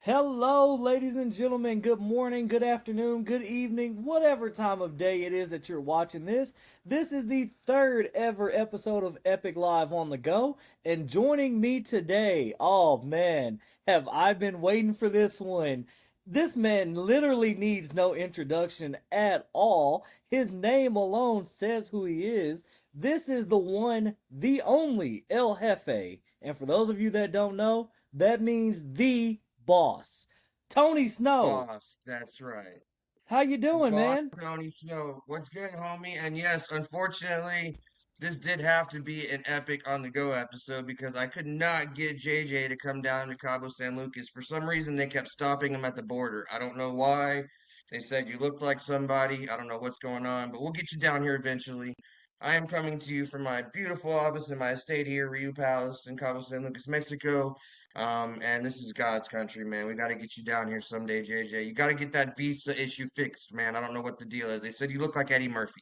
Hello, ladies and gentlemen. Good morning, good afternoon, good evening, whatever time of day it is that you're watching this. This is the third ever episode of Epic Live on the Go. And joining me today, oh man, have I been waiting for this one. This man literally needs no introduction at all. His name alone says who he is. This is the one, the only El Jefe. And for those of you that don't know, that means the boss. Tony Snow. Boss, that's right. How you doing, Boss man? Tony Snow. What's good, homie? And yes, unfortunately, this did have to be an epic on the go episode because I could not get JJ to come down to Cabo San Lucas. For some reason, they kept stopping him at the border. I don't know why. They said you looked like somebody. I don't know what's going on, but we'll get you down here eventually. I am coming to you from my beautiful office in my estate here, Rio Palace in Cabo San Lucas, Mexico. And this is God's country, man. We got to get you down here someday, JJ. You got to get that visa issue fixed, man. I don't know what the deal is. They said you look like Eddie Murphy.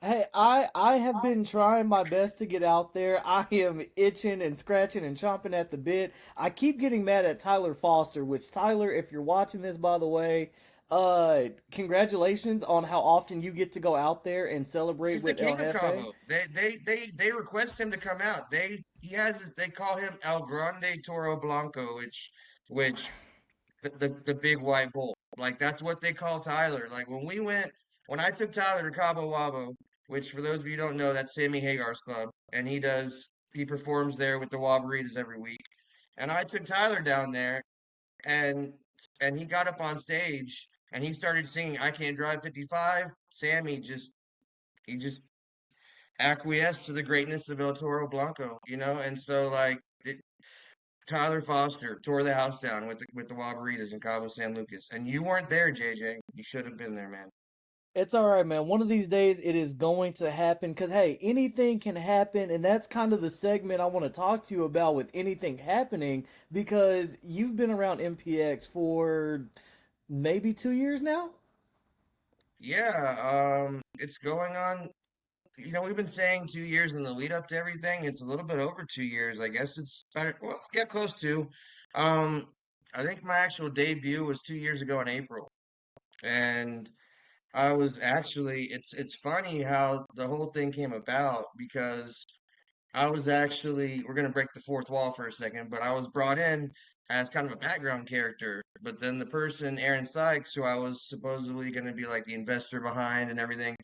Hey, I have been trying my best to get out there. I am itching and scratching and chomping at the bit. I keep getting mad at Tyler Foster, which Tyler, if you're watching this by the way, congratulations on how often you get to go out there and celebrate He's the with El king of Jefe. Cabo. They request him to come out. He has this, they call him El Grande Toro Blanco, which the big white bull. Like that's what they call Tyler. Like when I took Tyler to Cabo Wabo, which for those of you who don't know, that's Sammy Hagar's club, and he performs there with the Wabaritas every week. And I took Tyler down there, and he got up on stage and he started singing "I Can't Drive 55." Sammy just acquiesced to the greatness of El Toro Blanco, and so Tyler Foster tore the house down with the Wabaritas in Cabo San Lucas, and you weren't there, JJ. You should have been there, man. It's all right, man. One of these days it is going to happen because, hey, anything can happen. And that's kind of the segment I want to talk to you about with anything happening because you've been around MPX for maybe 2 years now. Yeah, it's going on. We've been saying 2 years in the lead up to everything. It's a little bit over 2 years. I guess it's better. Well, yeah, close to. Um, I think my actual debut was 2 years ago in April, and I was actually. It's funny how the whole thing came about because I was actually, we're going to break the fourth wall for a second, but I was brought in as kind of a background character. But then the person, Aaron Sykes, who I was supposedly going to be like the investor behind and everything,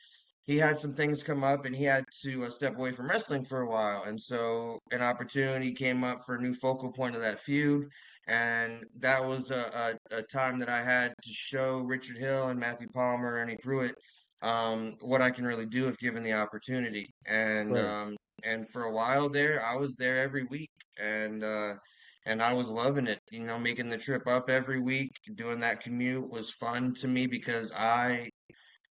he had some things come up and he had to step away from wrestling for a while. And so an opportunity came up for a new focal point of that feud. And that was a time that I had to show Richard Hill and Matthew Palmer and Ernie Pruitt what I can really do if given the opportunity. Right. And for a while there, I was there every week, and I was loving it. Making the trip up every week, doing that commute was fun to me because I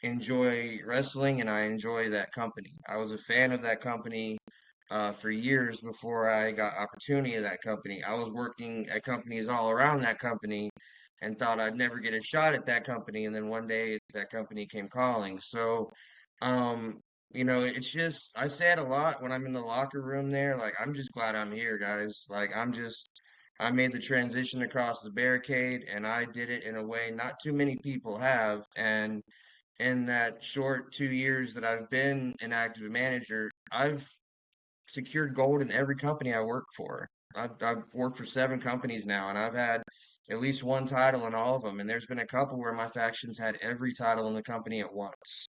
enjoy wrestling and I enjoy that company. I was a fan of that company for years before I got opportunity of that company. I was working at companies all around that company and thought I'd never get a shot at that company, and then one day that company came calling. So, um, it's just I say it a lot when I'm in the locker room there. Like I'm just glad I'm here, guys. I made the transition across the barricade, and I did it in a way not too many people have, and in that short 2 years that I've been an active manager, I've secured gold in every company I work for. I've worked for 7 companies now, and I've had at least one title in all of them. And there's been a couple where my factions had every title in the company at once.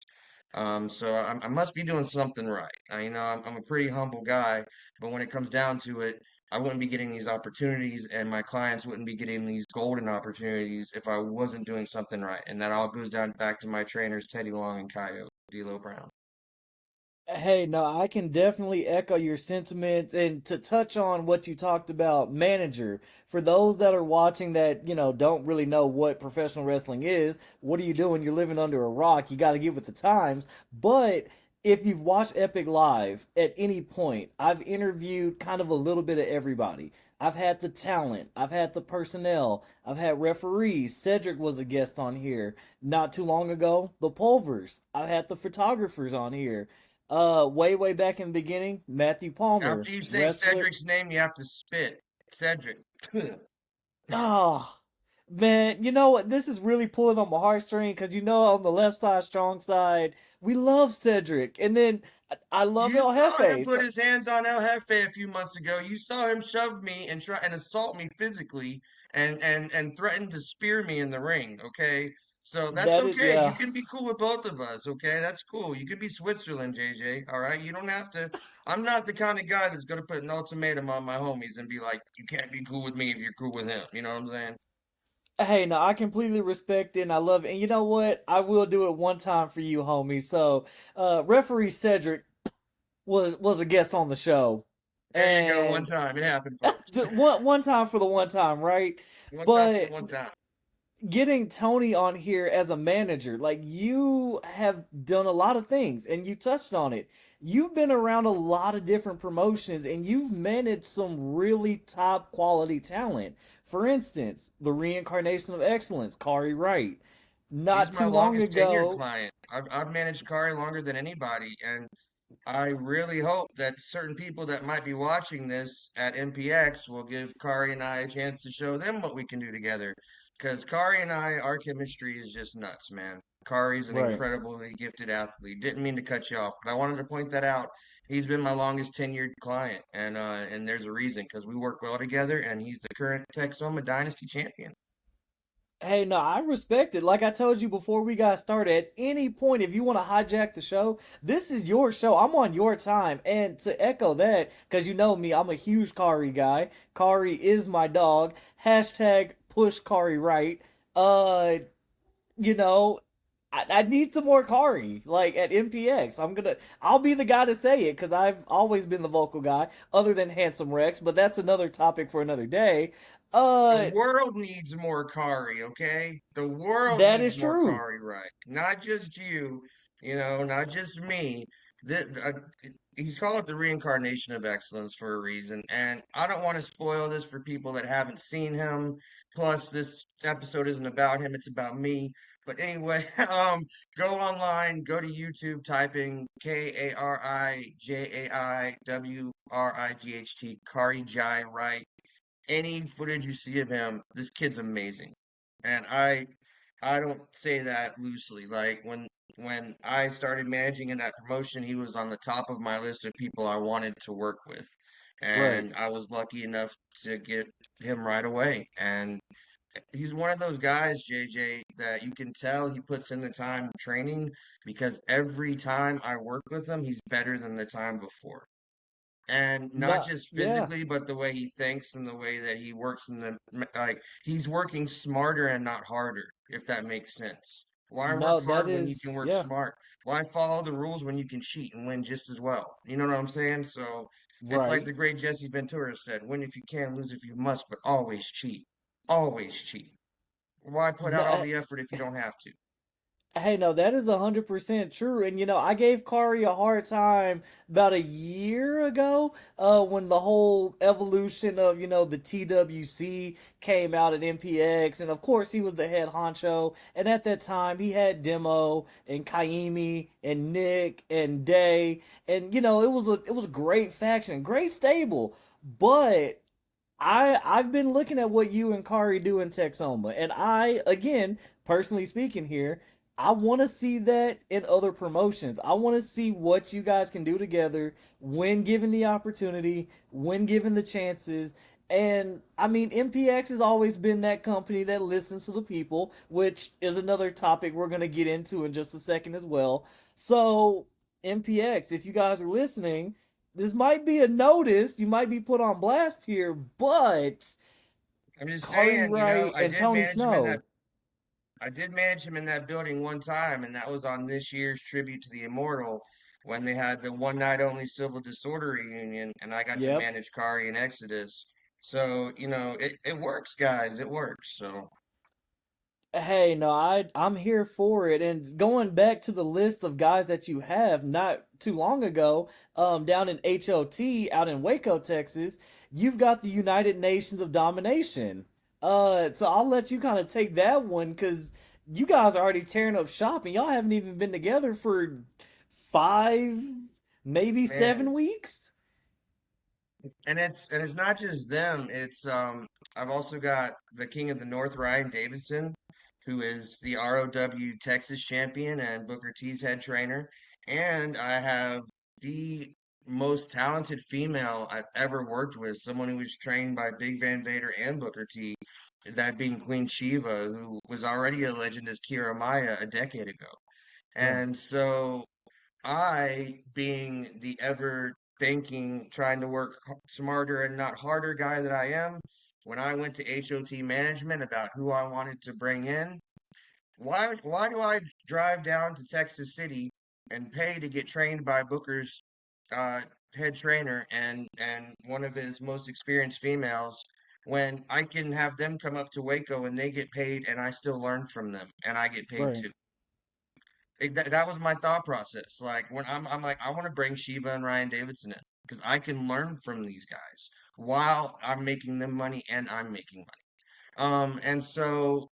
So I must be doing something right. I'm a pretty humble guy, but when it comes down to it, I wouldn't be getting these opportunities, and my clients wouldn't be getting these golden opportunities if I wasn't doing something right. And that all goes down back to my trainers, Teddy Long and Coyote D'Lo Brown. Hey, no, I can definitely echo your sentiments and to touch on what you talked about, manager. For those that are watching that, don't really know what professional wrestling is, what are you doing? You're living under a rock. You got to get with the times. But if you've watched Epic Live at any point, I've interviewed kind of a little bit of everybody. I've had the talent, I've had the personnel, I've had referees. Cedric was a guest on here not too long ago. The Pulvers. I've had the photographers on here. Way back in the beginning, Matthew Palmer, After you say wrestler. Cedric's name, you have to spit. Cedric. Ah, oh, Man, you know what? This is really pulling on my heartstring because on the left side, strong side, we love Cedric, and then I love You El saw him Jefe. put So his hands on El Jefe a few months ago. You saw him shove me and try and assault me physically and threaten to spear me in the ring, okay? So that's that is, okay. You yeah. can be cool with both of us, okay? That's cool. You can be Switzerland, JJ, all right? You don't have to. I'm not the kind of guy that's gonna put an ultimatum on my homies and be like, you can't be cool with me if you're cool with him. You know what I'm saying? Hey, no, I completely respect it and I love it. And you know what? I will do it one time for you, homie. So, referee Cedric was a guest on the show, There you go. One and time. It happened, folks. one time for the one time, right? One time for the But one time. getting Tony on here as a manager, like you have done a lot of things and you touched on it. You've been around a lot of different promotions and you've managed some really top quality talent. For instance, the reincarnation of excellence, Kari Wright. He's Not my too long longest tenured ago, client. I've managed Kari longer than anybody, and I really hope that certain people that might be watching this at MPX will give Kari and I a chance to show them what we can do together. Because Kari and I, our chemistry is just nuts, man. Kari's an right? incredibly gifted athlete. Didn't mean to cut you off, but I wanted to point that out. He's been my longest tenured client, and there's a reason because we work well together, and he's the current Texoma Dynasty champion. Hey, no, I respect it. Like I told you before we got started, at any point, if you want to hijack the show, this is your show. I'm on your time. And to echo that, because you know me, I'm a huge Kari guy. Kari is my dog. Hashtag push Kari right. Uh, you know, I need some more Kari, like at MPX. I'll be the guy to say it because I've always been the vocal guy, other than Handsome Rex, but that's another topic for another day. The Uh, world needs more Kari, okay? The world that needs is more true. Kari, right? Not just you, not just me. He's called it the reincarnation of excellence for a reason, and I don't want to spoil this for people that haven't seen him. Plus, this episode isn't about him; it's about me. But anyway, go online, go to YouTube, typing KariJaiWright, Kari Jai Wright. Any footage you see of him, this kid's amazing. And I don't say that loosely. Like when I started managing in that promotion, he was on the top of my list of people I wanted to work with. Right. And I was lucky enough to get him right away. And he's one of those guys, JJ, that you can tell he puts in the time training because every time I work with him, he's better than the time before. And not No, just yeah. physically, but the way he thinks and the way that he works in like he's working smarter and not harder, if that makes sense. Why No, work that hard when you can is, work yeah. smart? Why follow the rules when you can cheat and win just as well? You know what I'm saying? So it's like Right. the great Jesse Ventura said, win if you can, lose if you must, but always cheat. Always cheat. Why put out all No, the effort if you don't have to? hey, no, that is 100% true. And I gave Kari a hard time about a year ago, when the whole evolution of, the TWC came out at MPX. And of course, he was the head honcho. And at that time, he had Demo and Kaimi and Nick and Day. And, it was a great faction, great stable. But I've been looking at what you and Kari do in Texoma, and I, again, personally speaking here, I want to see that in other promotions. I want to see what you guys can do together when given the opportunity, when given the chances. And I mean, MPX has always been that company that listens to the people, which is another topic we're going to get into in just a second as well. So, MPX, if you guys are listening, this might be a notice. You might be put on blast here, but I'm just Kari saying, Wright and Tony Snow. I did manage him in that building one time, and that was on this year's tribute to the Immortal when they had the one night only Civil Disorder reunion, and I got to Yep. manage Kari and Exodus. So, it works, guys. It works. So, Hey, no, I'm here for it. And going back to the list of guys that you have, not too long ago, down in HOT out in Waco, Texas, you've got the United Nations of Domination. So I'll let you kind of take that one because you guys are already tearing up shop and y'all haven't even been together for 5, maybe man, 7 weeks. And it's not just them. It's I've also got the King of the North, Ryan Davidson, who is the ROW Texas champion and Booker T's head trainer. And I have the most talented female I've ever worked with, someone who was trained by Big Van Vader and Booker T, that being Queen Shiva, who was already a legend as Kira Maya a decade ago. Yeah, And so I, being the ever thinking, trying to work smarter and not harder guy that I am, when I went to HOT management about who I wanted to bring in, why do I drive down to Texas City and pay to get trained by Booker's uh, head trainer and one of his most experienced females when I can have them come up to Waco and they get paid and I still learn from them and I get paid right. too? That was my thought process. Like when I'm like, I want to bring Shiva and Ryan Davidson in because I can learn from these guys while I'm making them money and I'm making money. And so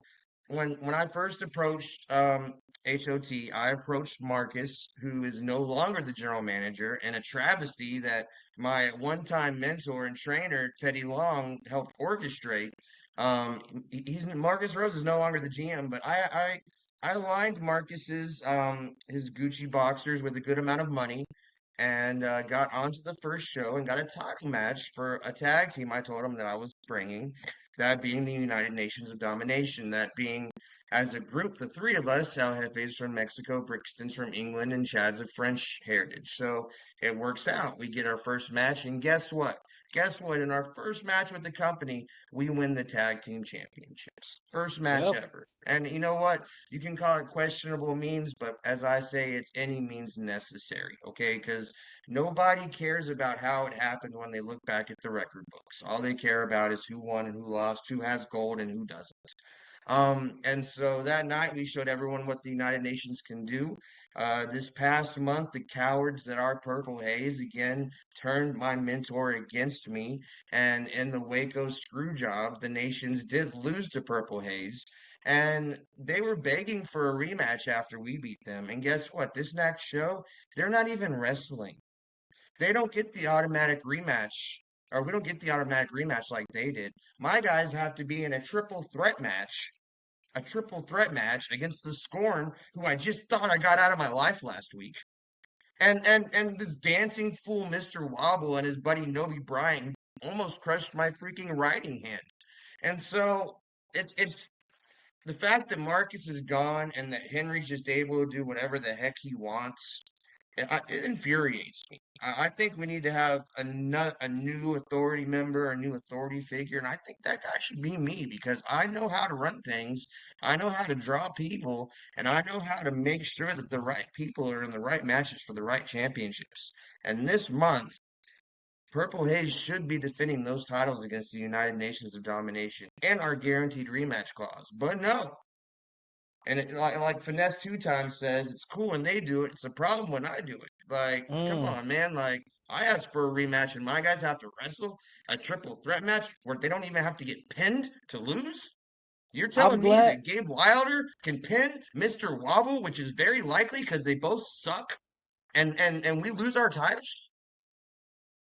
when I first approached HOT, I approached Marcus, who is no longer the general manager, and a travesty that my one-time mentor and trainer, Teddy Long, helped orchestrate. He's Marcus Rose is no longer the GM, but I aligned Marcus's his Gucci boxers with a good amount of money and got onto the first show and got a title match for a tag team I told him that I was bringing, that being the United Nations of Domination, that being as a group, the three of us, El Jefe's from Mexico, Brixton's from England, and Chad's of French heritage. So it works out. We get our first match, and guess what? Guess what? In our first match with the company, we win the tag team championships. First match Yep. ever. And you know what? You can call it questionable means, but as I say, it's any means necessary, okay? Because nobody cares about how it happened when they look back at the record books. All they care about is who won and who lost, who has gold and who doesn't. And so that night we showed everyone what the United Nations can do. This past month, the cowards that are Purple Haze again turned my mentor against me. And in the Waco screw job, the nations did lose to Purple Haze. And they were begging for a rematch after we beat them. And guess what? This next show, they're not even wrestling. They don't get the automatic rematch, or we don't get the automatic rematch like they did. My guys have to be in a triple threat match against the Scorn, who I just thought I got out of my life last week. And this dancing fool Mr. Wobble and his buddy Noby Bryant, who almost crushed my freaking writing hand. And so it's the fact that Marcus is gone and that Henry's just able to do whatever the heck he wants. It infuriates me. I think we need to have a new authority member, a new authority figure, and I think that guy should be me because I know how to run things, I know how to draw people, and I know how to make sure that the right people are in the right matches for the right championships. And this month, Purple Haze should be defending those titles against the United Nations of Domination and our guaranteed rematch clause. But no, and like Finesse Two Times says, it's cool when they do it. It's a problem when I do it. Like, come Mm. on, man. Like, I asked for a rematch, and my guys have to wrestle a triple threat match where they don't even have to get pinned to lose. You're I'm telling me glad. that Gabe Wilder can pin Mr. Wobble, which is very likely because they both suck, and we lose our titles?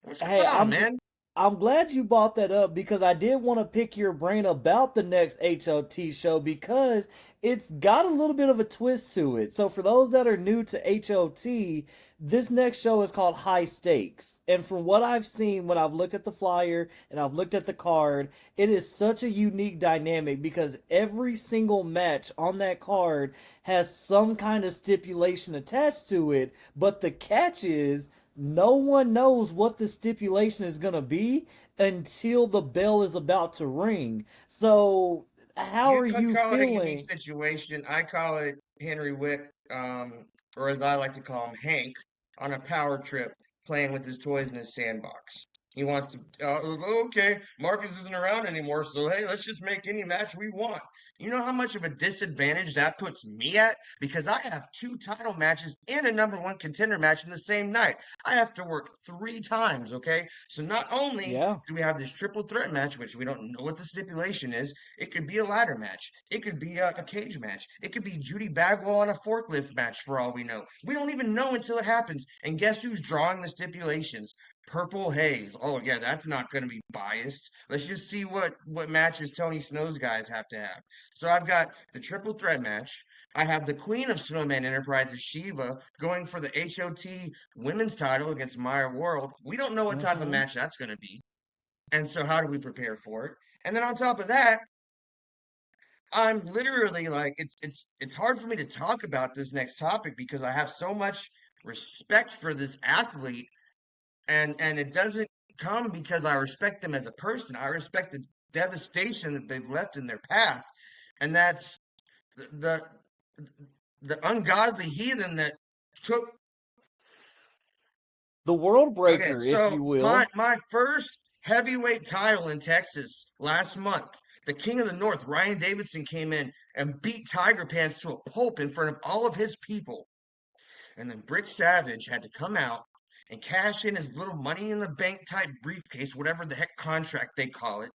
What's Hey, going on, man? I'm glad you brought that up because I did want to pick your brain about the next HOT show because it's got a little bit of a twist to it. So for those that are new to HOT, this next show is called High Stakes. And from what I've seen when I've looked at the flyer and I've looked at the card, it is such a unique dynamic because every single match on that card has some kind of stipulation attached to it, but the catch is no one knows what the stipulation is going to be until the bell is about to ring. So, how You are could you call it a unique feeling? situation. I call it Henry Wick, or as I like to call him, Hank, on a power trip playing with his toys in his sandbox. He wants to, okay, Marcus isn't around anymore, so hey, let's just make any match we want. You know how much of a disadvantage that puts me at? Because I have two title matches and a number one contender match in the same night. I have to work three times, okay? So not only Yeah. do we have this triple threat match, which we don't know what the stipulation is, it could be a ladder match. It could be a cage match. It could be Judy Bagwell on a forklift match for all we know. We don't even know until it happens. And guess who's drawing the stipulations? Purple Haze. Oh yeah, that's not going to be biased. Let's just see what matches Tony Snow's guys have to have. So I've got the triple threat match. I have the Queen of Snowman Enterprises, Shiva, going for the HOT women's title against Maya World. We don't know what type of Mm-hmm. match that's going to be. And so how do we prepare for it? And then on top of that, I'm literally like it's hard for me to talk about this next topic because I have so much respect for this athlete, and it doesn't come because I respect them as a person. I respect the devastation that they've left in their path, and that's the the ungodly heathen that took. The World Okay, Breaker, if so you my will. my first heavyweight title in Texas last month, the King of the North, Ryan Davidson, came in and beat Tiger Pants to a pulp in front of all of his people. And then Brick Savage had to come out and cash in his little money in the bank type briefcase, whatever the heck contract they call it,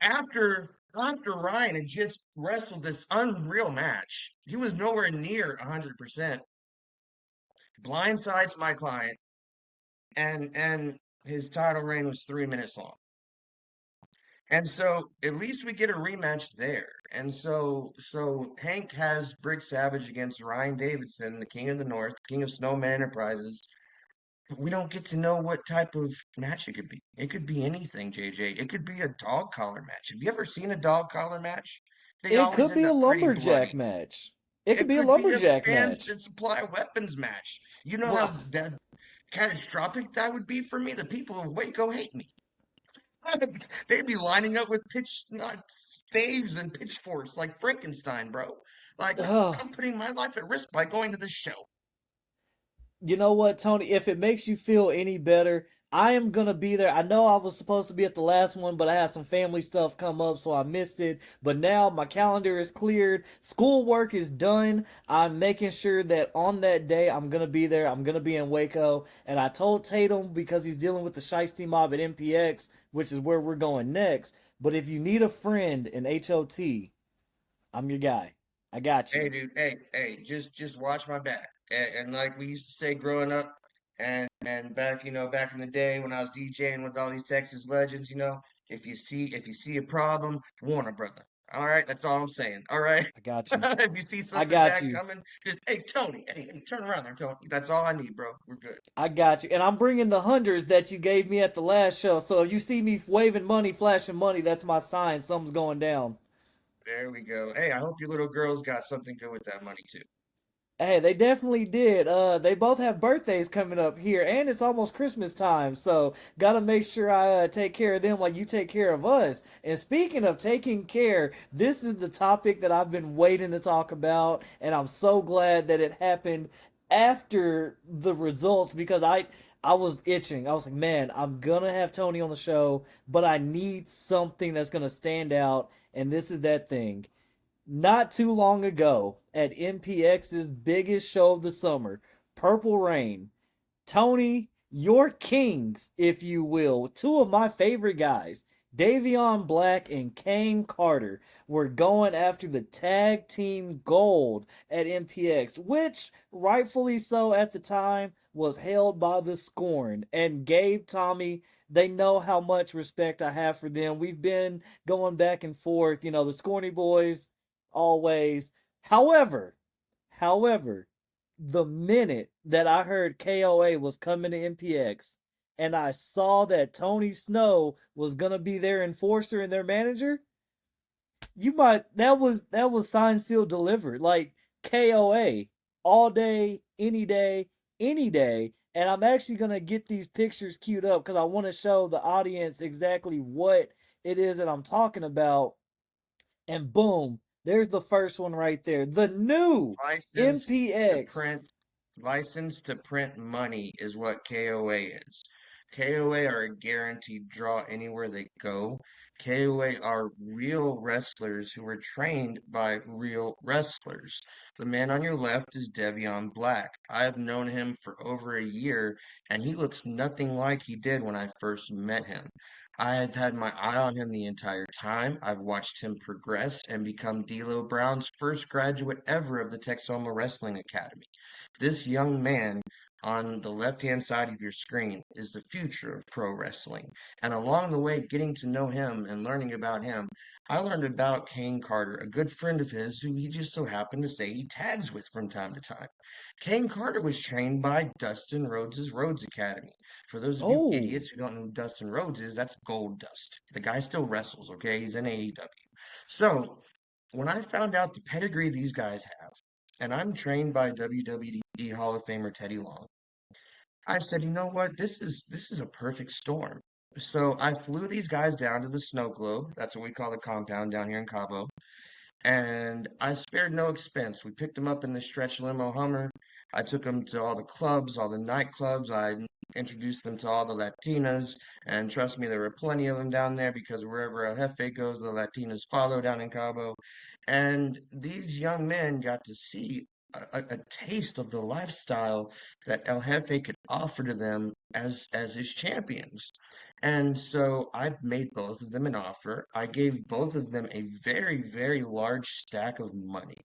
after Ryan had just wrestled this unreal match. He was nowhere near 100%. Blindsides my client, and his title reign was 3 minutes long. And so at least we get a rematch there. And so Hank has Brick Savage against Ryan Davidson, the King of the North, King of Snowman Enterprises. But we don't get to know what type of match it could be. It could be anything, JJ. It could be a dog collar match. Have you ever seen a dog collar match? They It always could end be a up pretty lumberjack bloody. match. It could It be a could be a lumberjack fans match. that supply weapons match. You know Well, how that catastrophic that would be for me? The people of Waco hate me. They'd be lining up with pitch not staves and pitchforks like Frankenstein, bro. Like ugh. I'm putting my life at risk by going to this show. You know what, Tony? If it makes you feel any better, I am gonna be there. I know I was supposed to be at the last one, but I had some family stuff come up, so I missed it. But now my calendar is cleared. Schoolwork is done. I'm making sure that on that day I'm gonna be there. I'm gonna be in Waco. And I told Tatum because he's dealing with the Shiesty mob at MPX, which is where we're going next. But if you need a friend in HOT, I'm your guy. I got Hey, you. dude. Hey. Just watch my back. And like we used to say growing up, and back, back in the day when I was DJing with all these Texas legends, if you see a problem, warn a brother. All right, that's all I'm saying. All right. I got you. If you see I something got bad you. coming, just hey Tony, hey, turn around there, Tony. That's all I need, bro. We're good. I got you. And I'm bringing the hundreds that you gave me at the last show. So if you see me waving money, flashing money, that's my sign. Something's going down. There we go. Hey, I hope your little girls got something good with that money too. Hey, they definitely did. They both have birthdays coming up here, and it's almost Christmas time. So gotta make sure I take care of them like you take care of us. And speaking of taking care, this is the topic that I've been waiting to talk about, and I'm so glad that it happened after the results because I was itching. I was like, man, I'm gonna have Tony on the show, but I need something that's gonna stand out, and this is that thing. Not too long ago, at MPX's biggest show of the summer, Purple Rain, Tony, your kings, if you will, two of my favorite guys, Davion Black and Kane Carter, were going after the tag team gold at MPX, which, rightfully so at the time, was held by the Scorn. And Gabe, Tommy, they know how much respect I have for them. We've been going back and forth, the Scorny boys, always. However, however, the minute that I heard KOA was coming to MPX and I saw that Tony Snow was gonna be their enforcer and their manager, that was signed, sealed, delivered. Like KOA all day, any day. And I'm actually gonna get these pictures queued up because I want to show the audience exactly what it is that I'm talking about. And boom, there's the first one right there. The new Licensed to MPX. print, licensed to print money is what KOA is. KOA are a guaranteed draw anywhere they go. KOA are real wrestlers who were trained by real wrestlers. The man on your left is Devion Black. I have known him for over a year, and he looks nothing like he did when I first met him. I have had my eye on him the entire time. I've watched him progress and become D'Lo Brown's first graduate ever of the Texoma Wrestling Academy. This young man on the left-hand side of your screen is the future of pro wrestling. And along the way, getting to know him and learning about him, I learned about Kane Carter, a good friend of his who he just so happened to say he tags with from time to time. Kane Carter was trained by Dustin Rhodes' Rhodes Academy. For those of you Oh, idiots who don't know who Dustin Rhodes is, that's Gold Dust. The guy still wrestles, okay? He's in AEW. So when I found out the pedigree these guys have, and I'm trained by WWE Hall of Famer Teddy Long, I said, you know what? This is a perfect storm. So I flew these guys down to the Snow Globe. That's what we call the compound down here in Cabo. And I spared no expense. We picked them up in the stretch limo Hummer. I took them to all the clubs, all the nightclubs. I introduced them to all the Latinas. And trust me, there were plenty of them down there because wherever El Jefe goes, the Latinas follow down in Cabo. And these young men got to see a taste of the lifestyle that El Jefe could offer to them as his champions. And so I made both of them an offer. I gave both of them a very, very large stack of money.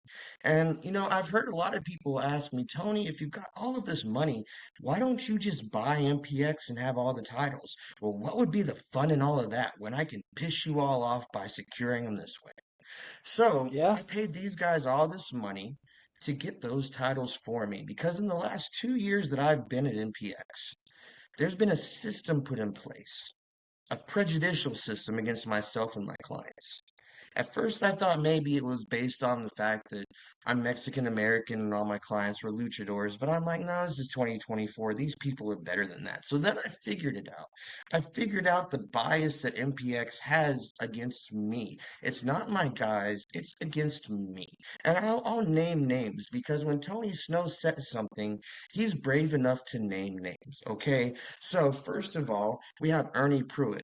And, I've heard a lot of people ask me, Tony, if you've got all of this money, why don't you just buy MPX and have all the titles? Well, what would be the fun in all of that when I can piss you all off by securing them this way? So yeah. I paid these guys all this money to get those titles for me because in the last 2 years that I've been at MPX, there's been a system put in place, a prejudicial system against myself and my clients. At first, I thought maybe it was based on the fact that I'm Mexican American and all my clients were luchadors, but I'm like, no, this is 2024. These people are better than that. So then I figured it out. I figured out the bias that MPX has against me. It's not my guys, it's against me. And I'll name names because when Tony Snow says something, he's brave enough to name names, okay? So, first of all, we have Ernie Pruitt.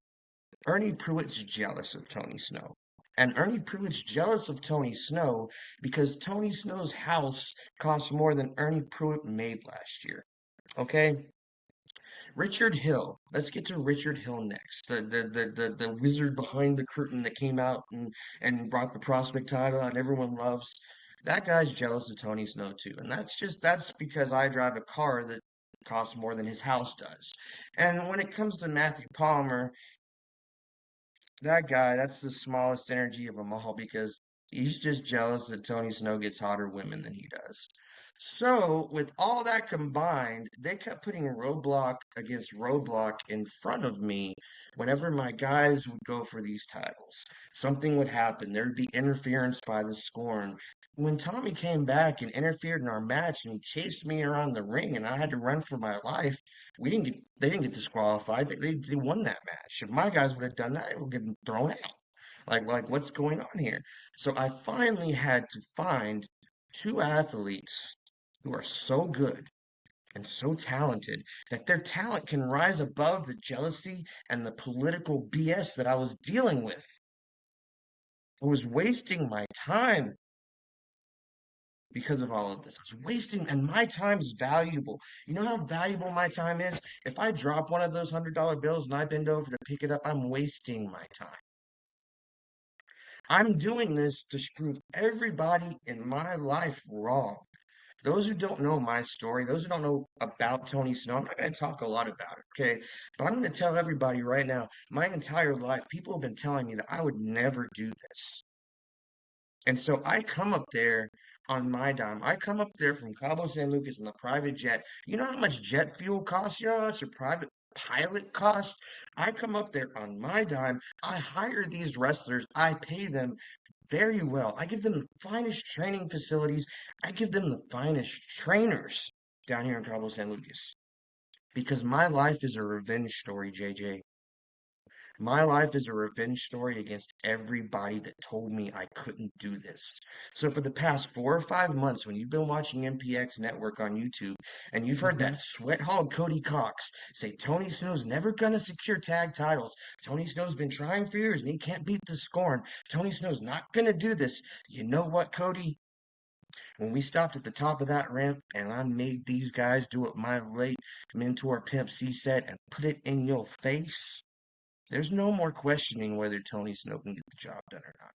Ernie Pruitt's jealous of Tony Snow. And Ernie Pruitt's jealous of Tony Snow because Tony Snow's house cost more than Ernie Pruitt made last year. Okay? Richard Hill. Let's get to Richard Hill next. The wizard behind the curtain that came out and brought the prospect title and everyone loves. That guy's jealous of Tony Snow too. And that's because I drive a car that costs more than his house does. And when it comes to Matthew Palmer, that guy, that's the smallest energy of them all because he's just jealous that Tony Snow gets hotter women than he does. So, with all that combined, they kept putting roadblock against roadblock in front of me whenever my guys would go for these titles. Something would happen. There would be interference by the Scorn. When Tommy came back and interfered in our match and he chased me around the ring and I had to run for my life, they didn't get disqualified. They won that match. If my guys would have done that, they would get thrown out. Like what's going on here? So I finally had to find two athletes who are so good and so talented that their talent can rise above the jealousy and the political BS that I was dealing with. I was wasting my time because of all of this. I was wasting, and my time is valuable. You know how valuable my time is? If I drop one of those $100 bills and I bend over to pick it up, I'm wasting my time. I'm doing this to prove everybody in my life wrong. Those who don't know my story, those who don't know about Tony Snow, I'm not going to talk a lot about it, okay? But I'm going to tell everybody right now, my entire life, people have been telling me that I would never do this. And so I come up there on my dime. I come up there from Cabo San Lucas in a private jet. You know how much jet fuel costs? You know how much a private pilot costs? I come up there on my dime. I hire these wrestlers. I pay them very well. I give them the finest training facilities. I give them the finest trainers down here in Cabo San Lucas. Because my life is a revenge story, JJ. My life is a revenge story against everybody that told me I couldn't do this. So for the past 4 or 5 months, when you've been watching MPX Network on YouTube and you've heard Hmm. that sweat hog Cody Cox say Tony Snow's never gonna secure tag titles. Tony Snow's been trying for years and he can't beat the Scorn. Tony Snow's not gonna do this. You know what, Cody? When we stopped at the top of that ramp and I made these guys do what my late mentor Pimp C said and put it in your face. There's no more questioning whether Tony Snow can get the job done or not.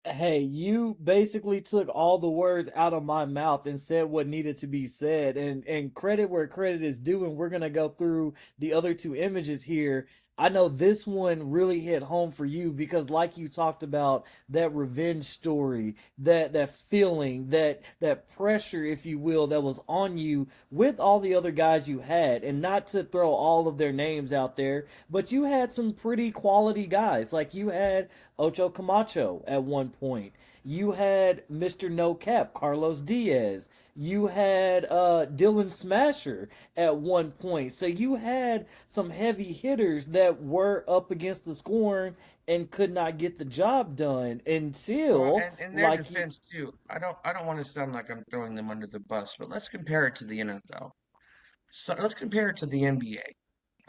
Hey, you basically took all the words out of my mouth and said what needed to be said. And credit where credit is due, and we're gonna go through the other two images here. I know this one really hit home for you because like you talked about that revenge story, that feeling, that pressure, if you will, that was on you with all the other guys you had. And not to throw all of their names out there, but you had some pretty quality guys. Like you had Ocho Camacho at one point. You had Mr. No Cap, Carlos Diaz. You had Dylan Smasher at one point. So you had some heavy hitters that were up against the scoring and could not get the job done Well, until and in their like you defense too, I don't want to sound like I'm throwing them under the bus, but let's compare it to the NFL. So let's compare it to the NBA.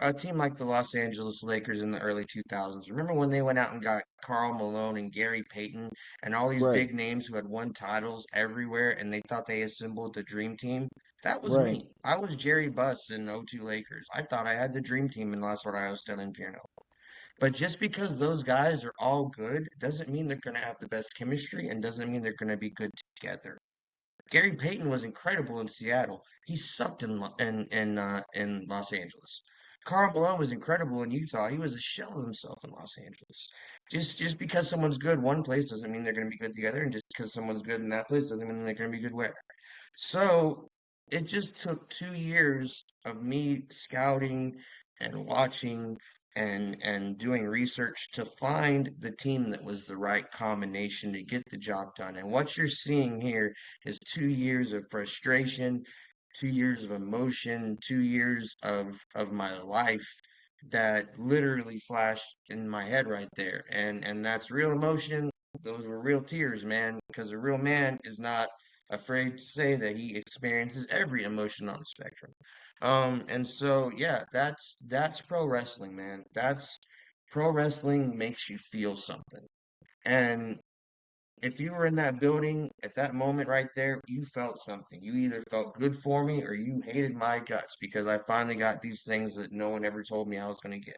A team like the Los Angeles Lakers in the early 2000s. Remember when they went out and got Karl Malone and Gary Payton and all these right, big names who had won titles everywhere and they thought they assembled the dream team? That was right. me. I was Jerry Buss in '02 Lakers. I thought I had the dream team in Las Rodeo Stella Infierno. But just because those guys are all good doesn't mean they're going to have the best chemistry and doesn't mean they're going to be good together. Gary Payton was incredible in Seattle. He sucked in Los Angeles. Karl Malone was incredible in Utah. He was a shell of himself in Los Angeles. Just because someone's good one place doesn't mean they're going to be good together, and just because someone's good in that place doesn't mean they're going to be good where. So it just took 2 years of me scouting and watching and doing research to find the team that was the right combination to get the job done. And what you're seeing here is 2 years of frustration, 2 years of emotion, 2 years of my life that literally flashed in my head right there. And that's real emotion. Those were real tears, man, because a real man is not afraid to say that he experiences every emotion on the spectrum. And so yeah, that's pro wrestling, man. That's pro wrestling makes you feel something. And if you were in that building at that moment right there, you felt something. You either felt good for me or you hated my guts because I finally got these things that no one ever told me I was going to get.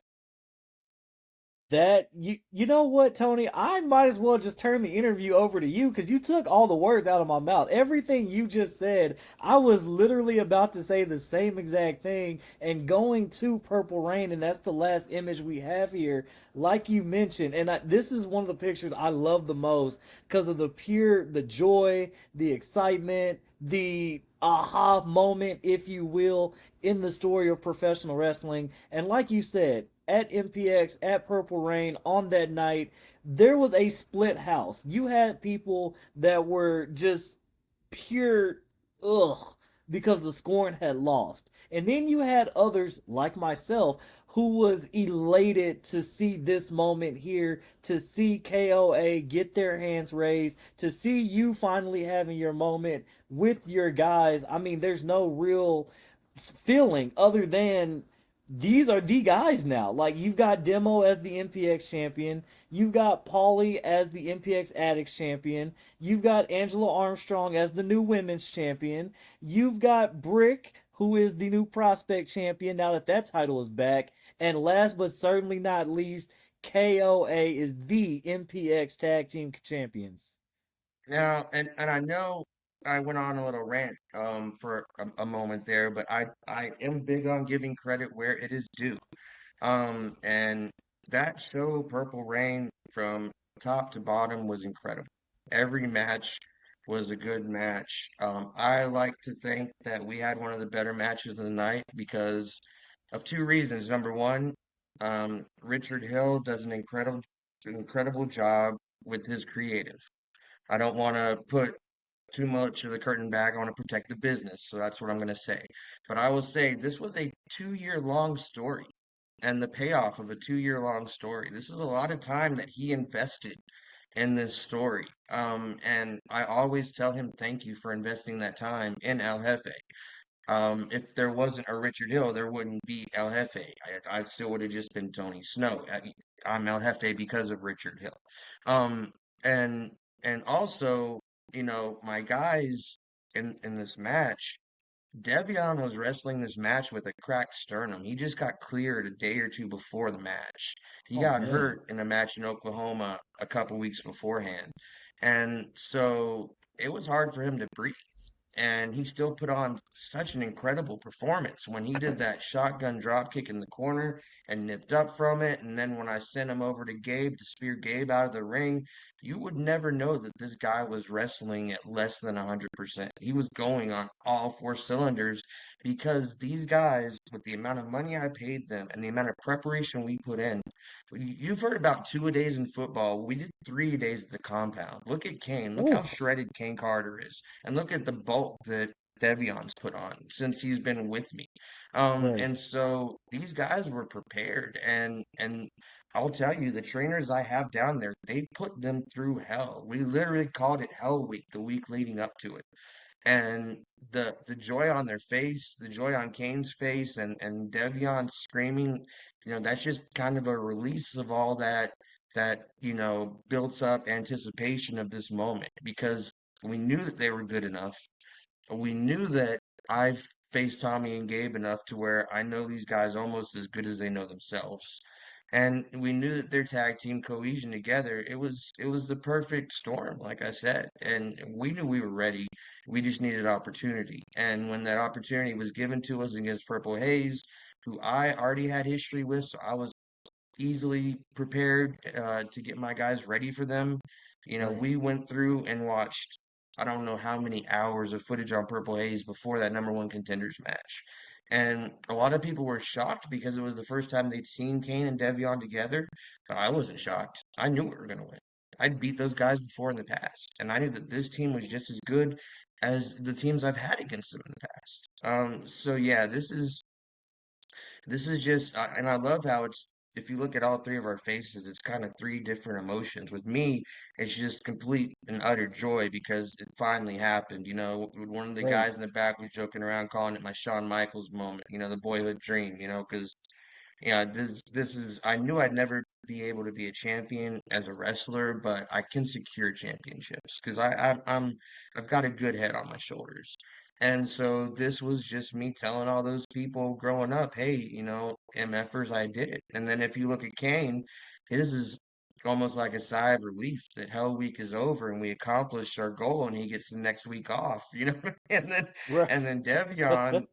That you know what, Tony? I might as well just turn the interview over to you because you took all the words out of my mouth. Everything you just said, I was literally about to say the same exact thing and going to Purple Rain, and that's the last image we have here, like you mentioned. And this is one of the pictures I love the most because of the joy, the excitement, the aha moment, if you will, in the story of professional wrestling. And like you said, at MPX, at Purple Rain, on that night, there was a split house. You had people that were just pure ugh because the scoring had lost. And then you had others like myself who was elated to see this moment here, to see KOA get their hands raised, to see you finally having your moment with your guys. I mean, there's no real feeling other than these are the guys now. Like you've got Demo as the MPX champion, you've got Paulie as the MPX Addicts champion, you've got Angela Armstrong as the new women's champion, you've got Brick who is the new prospect champion now that that title is back, and last but certainly not least, KOA is the MPX Tag Team Champions. Now, and I know I went on a little rant for a moment there, but I am big on giving credit where it is due. And that show, Purple Rain, from top to bottom was incredible. Every match was a good match. I like to think that we had one of the better matches of the night because of two reasons. Number one, Richard Hill does an incredible job with his creative. I don't want to put too much of the curtain back. I want to protect the business, so that's what I'm going to say. But I will say this was a 2 year long story and the payoff of a 2 year long story. This is a lot of time that he invested in this story. And I always tell him thank you for investing that time in El Jefe. If there wasn't a Richard Hill, there wouldn't be El Jefe. I still would have just been Tony Snow. I'm El Jefe because of Richard Hill. Um, and and also, my guys in this match, Devion was wrestling this match with a cracked sternum. He just got cleared a day or two before the match. He Oh got man. hurt in a match in Oklahoma a couple weeks beforehand. And so it was hard for him to breathe. And he still put on such an incredible performance when he did that shotgun drop kick in the corner and nipped up from it. And then when I sent him over to Gabe to spear Gabe out of the ring, you would never know that this guy was wrestling at less than 100%. He was going on all four cylinders because these guys, with the amount of money I paid them and the amount of preparation we put in, you've heard about 2-a-days in football. We did 3 days at the compound. Look at Kane. Look how Ooh, shredded Kane Carter is. And look at the bulk that Devion's put on since he's been with me. right, And so these guys were prepared and I'll tell you, the trainers I have down there, they put them through hell. We literally called it Hell Week the week leading up to it. And the joy on their face, the joy on Kane's face and Devion screaming, that's just kind of a release of all that builds up anticipation of this moment because we knew that they were good enough. We knew that I've faced Tommy and Gabe enough to where I know these guys almost as good as they know themselves. And we knew that their tag team cohesion together, it was the perfect storm, like I said. And we knew we were ready. We just needed opportunity. And when that opportunity was given to us against Purple Haze, who I already had history with, so I was easily prepared to get my guys ready for them. right, We went through and watched I don't know how many hours of footage on Purple Haze before that number one contenders match. And a lot of people were shocked because it was the first time they'd seen Kane and Devion together. But I wasn't shocked. I knew we were going to win. I'd beat those guys before in the past. And I knew that this team was just as good as the teams I've had against them in the past. So yeah, this is just, and I love how if you look at all three of our faces, it's kind of three different emotions. With me, it's just complete and utter joy because it finally happened. One of the right. guys in the back was joking around calling it my Shawn Michaels moment, the boyhood dream, because yeah, this is I knew I'd never be able to be a champion as a wrestler, but I can secure championships because I've got a good head on my shoulders. And so this was just me telling all those people growing up, hey, MFers, I did it. And then if you look at Kane, his is almost like a sigh of relief that Hell Week is over and we accomplished our goal and he gets the next week off, And then Right. and then Devion,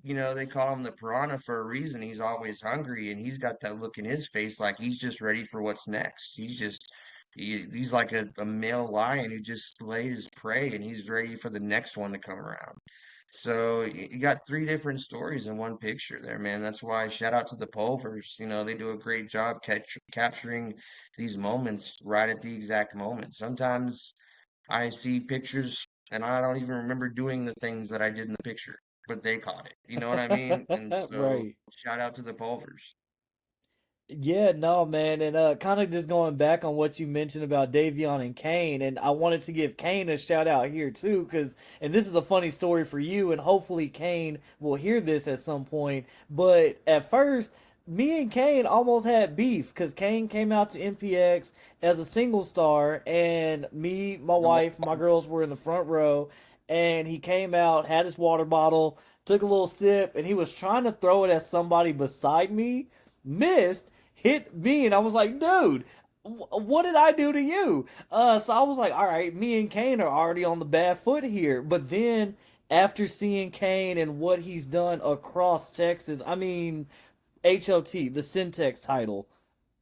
they call him the piranha for a reason. He's always hungry, and he's got that look in his face like he's just ready for what's next. He's like a male lion who just slayed his prey, and he's ready for the next one to come around. So you got three different stories in one picture there, man. That's why shout out to the Pulvers. They do a great job capturing these moments right at the exact moment. Sometimes I see pictures and I don't even remember doing the things that I did in the picture, but they caught it. You know what I mean? And so Right. shout out to the Pulvers. Yeah, no, man, and kind of just going back on what you mentioned about Davion and Kane, and I wanted to give Kane a shout out here too, because and this is a funny story for you, and hopefully Kane will hear this at some point. But at first, me and Kane almost had beef because Kane came out to MPX as a single star, and me, my The wa- wife, my girls were in the front row, and he came out, had his water bottle, took a little sip, and he was trying to throw it at somebody beside me, missed, hit me, and I was like, dude, what did I do to you? So I was like, all right, me and Kane are already on the bad foot here. But then after seeing Kane and what he's done across Texas, I mean, HOT, the Syntex title,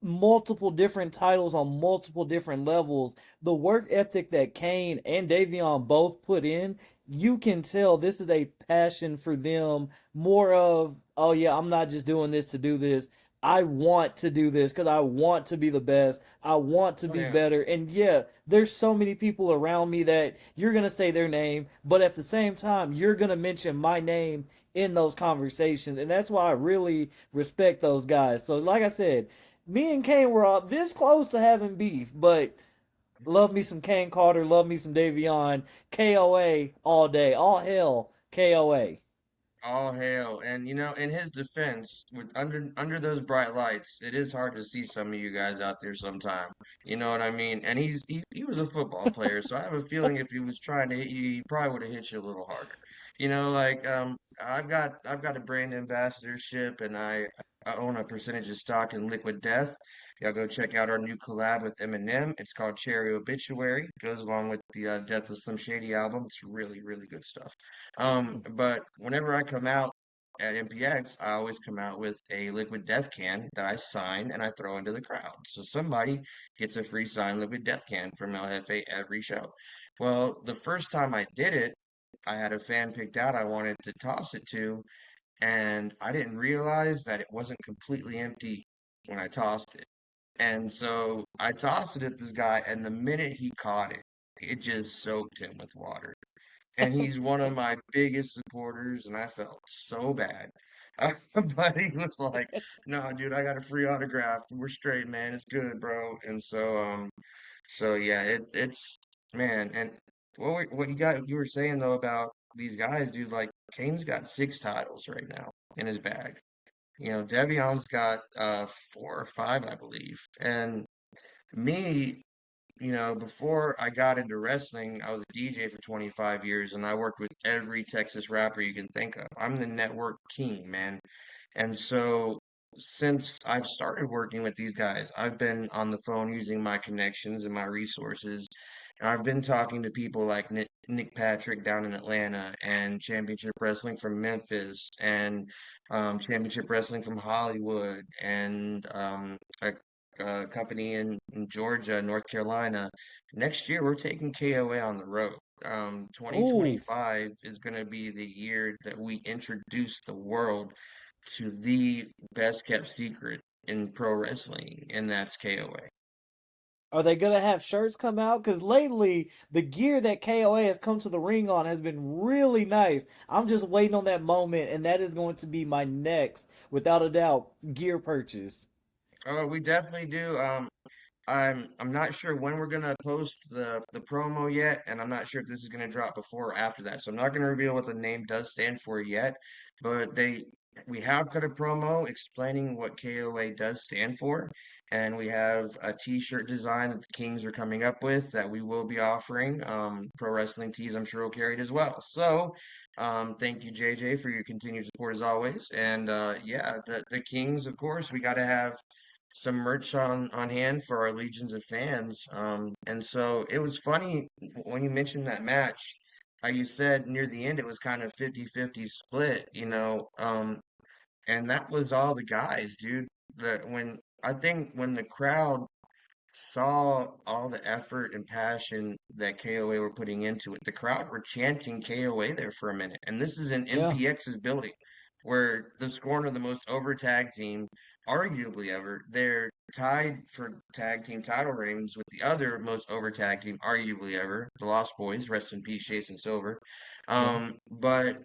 multiple different titles on multiple different levels. The work ethic that Kane and Davion both put in, you can tell this is a passion for them. More of, oh yeah, I'm not just doing this to do this. I want to do this because I want to be the best. I want to oh be yeah, better. And yeah, there's so many people around me that you're going to say their name, but at the same time, you're going to mention my name in those conversations. And that's why I really respect those guys. So, like I said, me and Kane were all this close to having beef, but love me some Kane Carter, love me some Davion, KOA all day, all hell, KOA. all hail. And in his defense, with under those bright lights, it is hard to see some of you guys out there sometime. You know what I mean? And he was a football player, so I have a feeling if he was trying to hit you, he probably would have hit you a little harder. Like I've got a brand ambassadorship, and I own a percentage of stock in Liquid Death. Y'all go check out our new collab with Eminem. It's called Cherry Obituary. It goes along with the Death of Slim Shady album. It's really, really good stuff. Hmm. But whenever I come out at MPX, I always come out with a Liquid Death can that I sign and I throw into the crowd. So somebody gets a free signed Liquid Death can from LFA every show. Well, the first time I did it, I had a fan picked out I wanted to toss it to, and I didn't realize that it wasn't completely empty when I tossed it. And so I tossed it at this guy, and the minute he caught it, it just soaked him with water. And he's one of my biggest supporters, and I felt so bad. But he was like, "No, dude, I got a free autograph. We're straight, man. It's good, bro." And so yeah, it's man. And what you were saying though about these guys, dude, like Kane's got 6 titles right now in his bag. You know, Devion's got 4 or 5, I believe. And me, before I got into wrestling, I was a DJ for 25 years and I worked with every Texas rapper you can think of. I'm the network king, man. And so since I've started working with these guys, I've been on the phone using my connections and my resources. And I've been talking to people like Nick Patrick down in Atlanta and Championship Wrestling from Memphis and Championship Wrestling from Hollywood and a company in Georgia, North Carolina. Next year, we're taking KOA on the road. Ooh, 2025 is going to be the year that we introduce the world to the best kept secret in pro wrestling, and that's KOA. are they gonna have shirts come out? Because lately, the gear that KOA has come to the ring on has been really nice. I'm just waiting on that moment, and that is going to be my next, without a doubt, gear purchase. Oh, we definitely do. I'm not sure when we're gonna post the promo yet, and I'm not sure if this is gonna drop before or after that. So I'm not gonna reveal what the name does stand for yet, but we have got a promo explaining what KOA does stand for, and we have a t-shirt design that the Kings are coming up with that we will be offering. Pro wrestling tees I'm sure will carry it as well. So thank you, JJ, for your continued support as always. And yeah, the Kings, of course, we gotta have some merch on hand for our legions of fans. And so it was funny when you mentioned that match, how you said near the end it was kind of 50-50 split, and that was all the guys, dude. That when I think when the crowd saw all the effort and passion that KOA were putting into it. The crowd were chanting KOA there for a minute. And this is in Yeah. MPX's building, where the Scorn are the most over tag team, arguably ever. They're tied for tag team title reigns with the other most over tag team, arguably ever, the Lost Boys. Rest in peace, Jason Silver. Yeah. But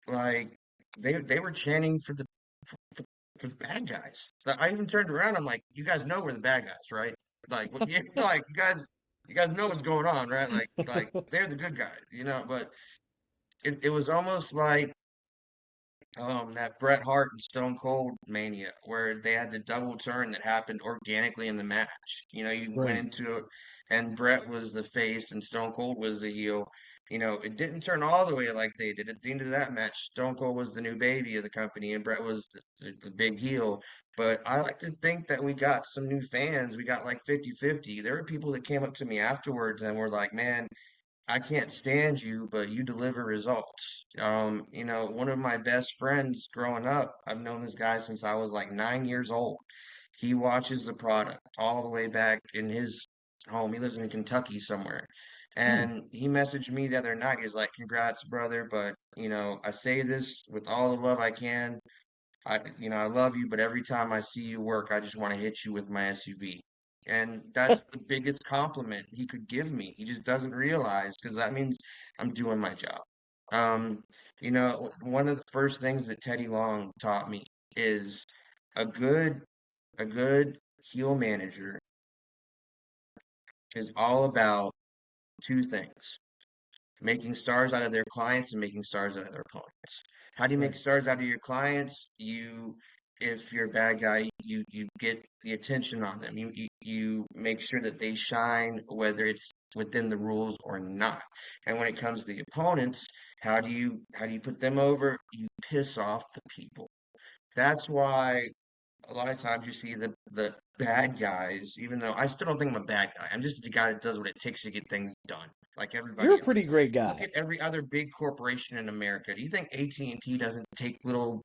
like they were chanting for the bad guys. I even turned around. I'm like, you guys know we're the bad guys, right? Like, what, like you guys know what's going on, right? Like they're the good guys, But it was almost like that Bret Hart and Stone Cold Mania, where they had the double turn that happened organically in the match. You went Right. into it, and Bret was the face and Stone Cold was the heel. It didn't turn all the way like they did. At the end of that match, Stone Cold was the new baby of the company, and Bret was the big heel. But I like to think that we got some new fans. We got like 50-50. There were people that came up to me afterwards and were like, man, I can't stand you, but you deliver results. One of my best friends growing up, I've known this guy since I was like 9 years old. He watches the product all the way back in his home. He lives in Kentucky somewhere. Hmm. And he messaged me the other night. He was like, "Congrats, brother, but I say this with all the love I can. I love you, but every time I see you work, I just want to hit you with my SUV." And that's the biggest compliment he could give me. He just doesn't realize because that means I'm doing my job. Um, one of the first things that Teddy Long taught me is a good a good heel manager is all about two things: making stars out of their clients and making stars out of their opponents. How do you make Right. stars out of your clients? You if you're a bad guy, you get the attention on them. You make sure that they shine, whether it's within the rules or not. And when it comes to the opponents, how do you put them over? You piss off the people. That's why a lot of times you see the bad guys, even though I still don't think I'm a bad guy. I'm just the guy that does what it takes to get things done, like You're everybody a else. pretty great Look guy. at every other big corporation in America. Do you think AT&T doesn't take little,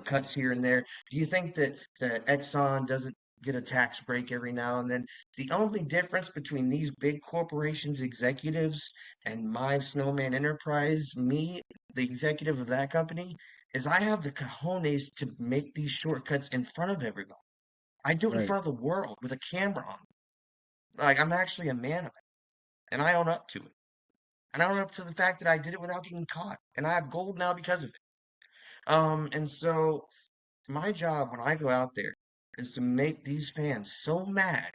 cuts here and there? Do you think that Exxon doesn't get a tax break every now and then? The only difference between these big corporations executives and my Snowman Enterprise, me, the executive of that company, is I have the cojones to make these shortcuts in front of everybody. I do it in Right. front of the world with a camera on. Like I'm actually a man of it, and I own up to it. And I own up to the fact that I did it without getting caught, and I have gold now because of it. And so my job when I go out there is to make these fans so mad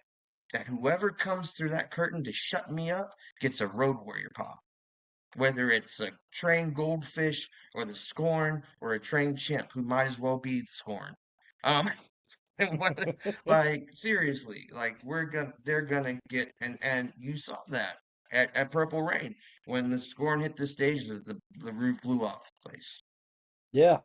that whoever comes through that curtain to shut me up gets a Road Warrior pop. Whether it's a trained goldfish or the scorn or a trained chimp who might as well be the scorn. Um, Whether, like seriously, like they're gonna get and you saw that at Purple Rain when the scorn hit the stage, the roof blew off the place. Yeah.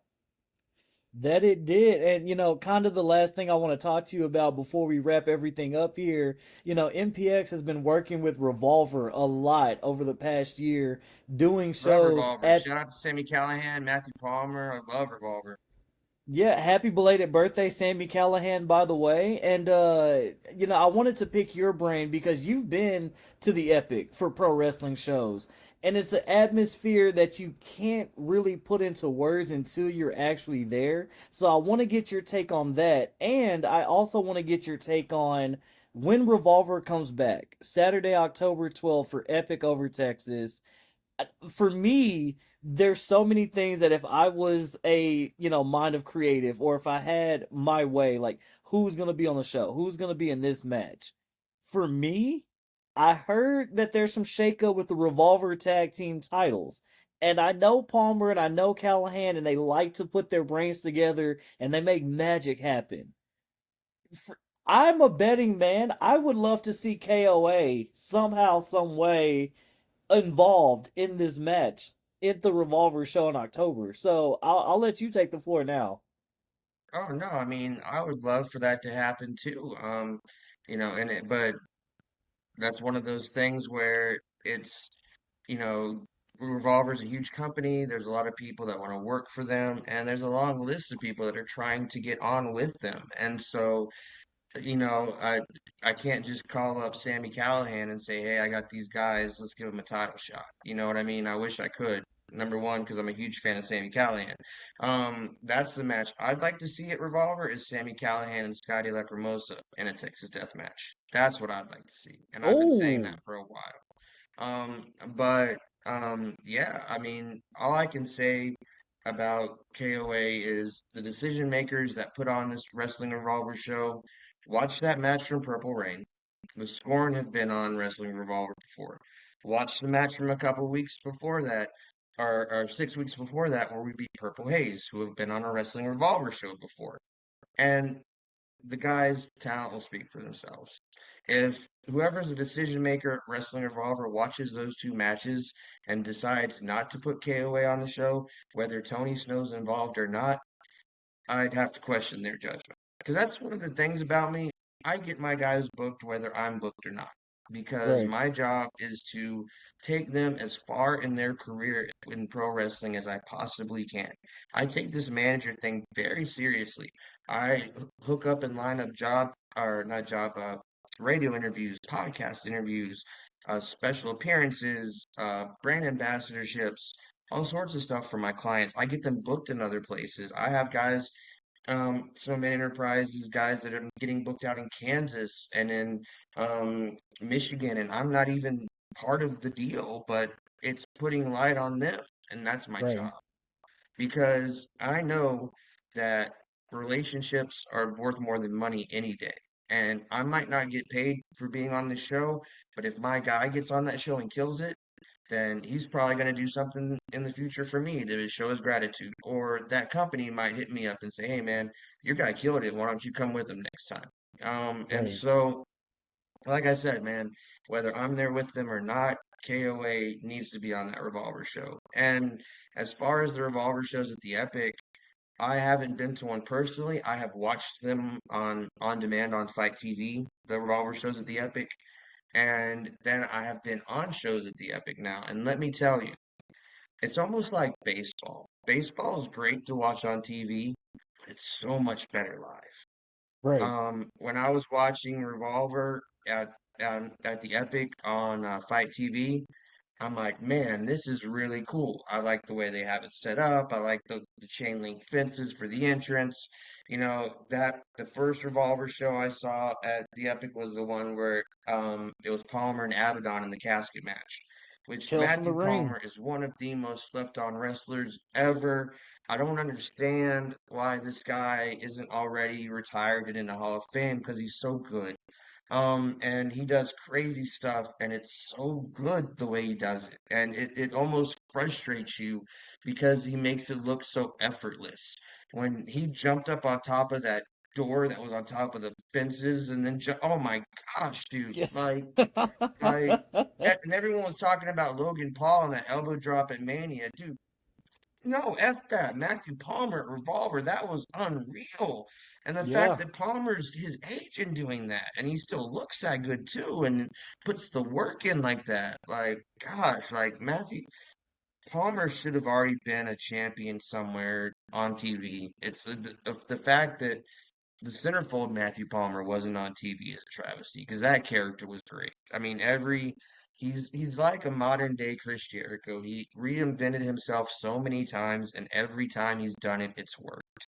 That it did. And, kind of the last thing I want to talk to you about before we wrap everything up here, MPX has been working with Revolver a lot over the past year, doing Love shows Revolver. at, Shout out to Sammy Callahan, Matthew Palmer. I love Revolver. yeah, happy belated birthday, Sammy Callahan, by the way. And, I wanted to pick your brain because you've been to the Epic for pro wrestling shows. And it's an atmosphere that you can't really put into words until you're actually there. So I want to get your take on that. And I also want to get your take on when Revolver comes back, Saturday, October 12th for Epic over Texas. For me, there's so many things that if I was a, mind of creative, or if I had my way, like who's going to be on the show, who's going to be in this match. For me, I heard that there's some shakeup with the Revolver tag team titles. And I know Palmer and I know Callahan, and they like to put their brains together and they make magic happen. For, I'm a betting man. I would love to see KOA somehow, some way involved in this match at the Revolver show in October. So I'll let you take the floor now. Oh no, I mean I would love for that to happen too. But that's one of those things where it's, you know, Revolver's a huge company. There's a lot of people that want to work for them, and there's a long list of people that are trying to get on with them. And so, I can't just call up Sammy Callahan and say, "Hey, I got these guys. Let's give them a title shot." You know what I mean? I wish I could. Number one, because I'm a huge fan of Sammy Callahan. That's the match I'd like to see at Revolver is Sammy Callahan and Scotty Lacrimosa in a Texas Death Match. That's what I'd like to see, and I've been saying Oh, that for a while. But yeah, I mean, all I can say about KOA is the decision makers that put on this Wrestling Revolver show. Watch that match from Purple Rain. The Scorn had been on Wrestling Revolver before. Watch the match from a couple weeks before that, or 6 weeks before that, where we beat Purple Haze, who have been on a Wrestling Revolver show before. And the guys' talent will speak for themselves. If whoever's the decision maker at Wrestling Revolver watches those two matches and decides not to put KOA on the show, whether Tony Snow's involved or not, I'd have to question their judgment. Because that's one of the things about me. I get my guys booked whether I'm booked or not. Because right, my job is to take them as far in their career in pro wrestling as I possibly can. I take this manager thing very seriously. Hook up and line up job, or not job, radio interviews, podcast interviews, special appearances, brand ambassadorships, all sorts of stuff for my clients. I get them booked in other places. I have guys, Snowman Enterprises, guys that are getting booked out in Kansas and in Michigan, and I'm not even part of the deal, but it's putting light on them, and that's my right. job because I know that relationships are worth more than money any day. And I might not get paid for being on the show, but if my guy gets on that show and kills it, then he's probably going to do something in the future for me to show his gratitude. Or that company might hit me up and say, "Hey, man, your guy killed it. Why don't you come with him next time?" And Right. so, like I said, man, whether I'm there with them or not, KOA needs to be on that Revolver show. And as far as the Revolver shows at the Epic, I haven't been to one personally. I have watched them on demand on Fight TV, the Revolver shows at the Epic, and then I have been on shows at the Epic now. And let me tell you, it's almost like baseball. Baseball is great to watch on TV, but it's so much better live. Right. When I was watching Revolver at the Epic on Fight TV, I'm like, man, this is really cool. I like the way they have it set up. I like the chain link fences for the entrance. You know, that the first Revolver show I saw at the Epic was the one where it was Palmer and Abaddon in the casket match, which Tales from the Matthew ring. Palmer is one of the most slept on wrestlers ever. I don't understand why this guy isn't already retired and in the Hall of Fame because he's so good. And he does crazy stuff, and it's so good the way he does it. And it almost frustrates you because he makes it look so effortless. When he jumped up on top of that door that was on top of the fences, and then oh my gosh, dude, Yeah. like, and everyone was talking about Logan Paul and that elbow drop at Mania, dude. No, F that. Matthew Palmer at Revolver, that was unreal. And the fact Yeah. that Palmer's his age in doing that, and he still looks that good too, and puts the work in like that. Like, gosh, like Matthew Palmer should have already been a champion somewhere on TV. It's the fact that the centerfold Matthew Palmer wasn't on TV is a travesty because that character was great. I mean, he's like a modern day Chris Jericho. He reinvented himself so many times, and every time he's done it, it's worked.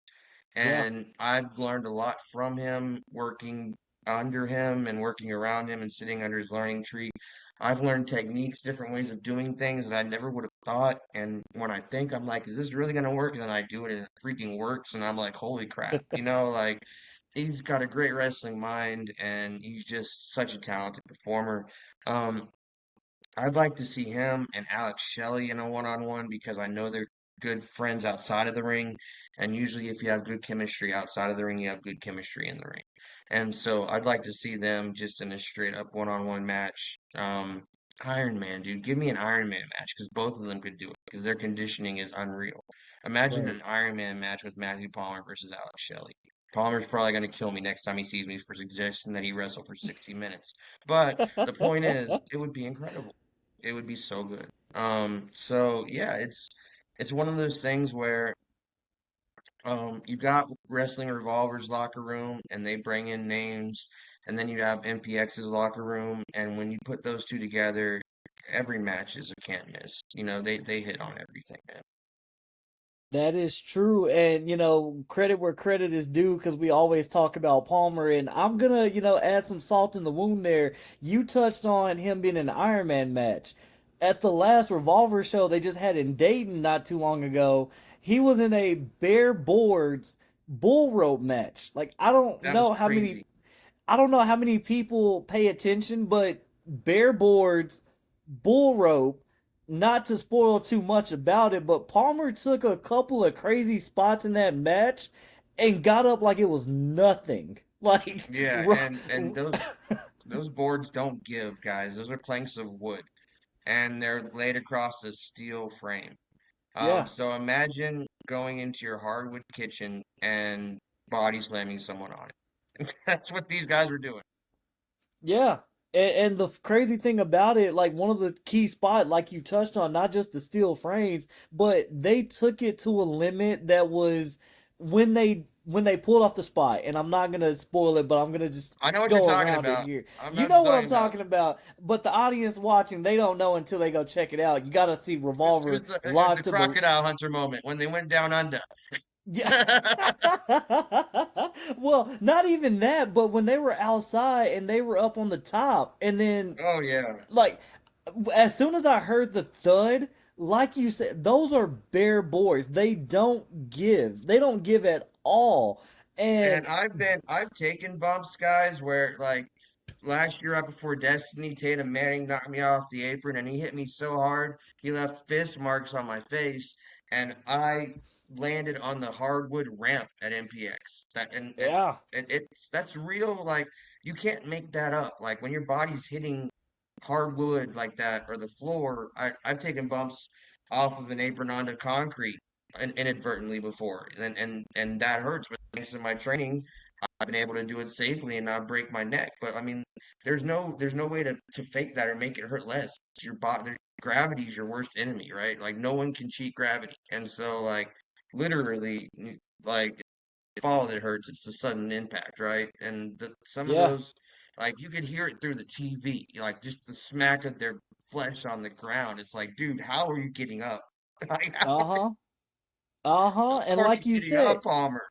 Yeah. And I've learned a lot from him working under him and working around him and sitting under his learning tree. I've learned techniques, different ways of doing things that I never would have thought. And when I think I'm like, is this really going to work? And then I do it and it freaking works. And I'm like, holy crap. You know, like he's got a great wrestling mind and he's just such a talented performer. Um, I'd like to see him and Alex Shelley in a one-on-one because I know they're good friends outside of the ring. And usually, if you have good chemistry outside of the ring, you have good chemistry in the ring. And so I'd like to see them just in a straight up one-on-one match. Iron Man, dude, give me an Iron Man match because both of them could do it because their conditioning is unreal. Imagine Right. an Iron Man match with Matthew Palmer versus Alex Shelley. Palmer's probably going to kill me next time he sees me for suggesting that he wrestle for 60 minutes. But the point is, it would be incredible. It would be so good. So yeah, it's one of those things where you got Wrestling Revolver's locker room and they bring in names, and then you have MPX's locker room, and when you put those two together, every match is a can't miss. You know, they hit on everything, man. That is true. And, credit where credit is due because we always talk about Palmer. And I'm going to, add some salt in the wound there. You touched on him being an Iron Man match. At the last Revolver show they just had in Dayton not too long ago, he was in a bare boards bull rope match. Like, That was crazy. I don't know how many people pay attention, but bare boards, bull rope, not to spoil too much about it, but Palmer took a couple of crazy spots in that match and got up like it was nothing. Like, Yeah, and those boards don't give, guys. Those are planks of wood, and they're laid across a steel frame. yeah, So imagine going into your hardwood kitchen and body slamming someone on it. That's what these guys were doing. yeah. And the crazy thing about it, like one of the key spot, like you touched on, not just the steel frames, but they took it to a limit that was when they pulled off the spot. And I'm not gonna spoil it, but I'm gonna just I know what you're go talking around it about. here. I know You what you're know what I'm talking about. talking about, but the audience watching, they don't know until they go check it out. You got to see It Revolver was live the to believe. crocodile hunter moment when they went down under. Yeah. Well, not even that, but when they were outside and they were up on the top, and then Oh yeah. like as soon as I heard the thud, like you said, those are bare boards. They don't give. They don't give at all. And And I've taken bumps, guys, where like last year right before Destiny, Tatum Manning knocked me off the apron and he hit me so hard he left fist marks on my face, and I landed on the hardwood ramp at MPX. And Yeah. it's that's real. Like you can't make that up. Like when your body's hitting hardwood like that or the floor. I've taken bumps off of an apron onto concrete inadvertently before, and that hurts. But thanks to my training, I've been able to do it safely and not break my neck. But I mean, there's no way to fake that or make it hurt less. It's your body, gravity is your worst enemy, right? Like no one can cheat gravity, and so like literally, like it's all that hurts. It's the sudden impact, right? And some of Yeah. those, like you could hear it through the TV, like just the smack of their flesh on the ground. It's like, dude, how are you getting up? Like, Uh huh. Uh huh. And how are you like you getting said, up, Palmer?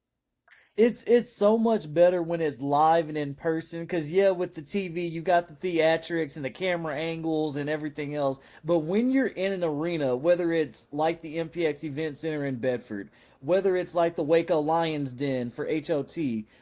it's so much better when it's live and in person because yeah, with the TV you got the theatrics and the camera angles and everything else. But when you're in an arena, whether it's like the MPX Event Center in Bedford, whether it's like the Waco Lions Den for HOT,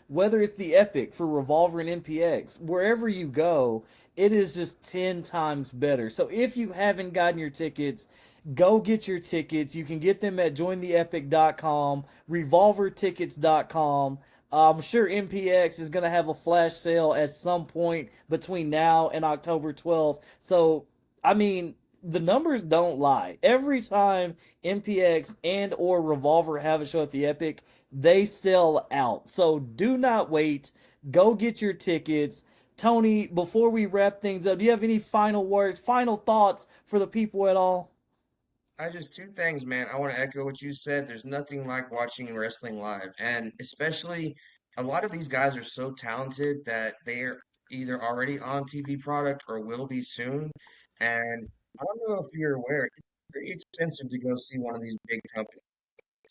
whether it's the Epic for Revolver and MPX, wherever you go, it is just 10 times better. So if you haven't gotten your tickets, go get your tickets. You can get them at jointheepic.com, revolvertickets.com. I'm sure MPX is going to have a flash sale at some point between now and October 12th. So, I mean, the numbers don't lie. Every time MPX and or Revolver have a show at the Epic, they sell out. So do not wait. Go get your tickets. Tony, before we wrap things up, do you have any final words, final thoughts for the people at all? I just two things, man. I want to echo what you said. There's nothing like watching wrestling live, and especially a lot of these guys are so talented that they're either already on TV product or will be soon. And I don't know if you're aware, it's pretty expensive to go see one of these big companies.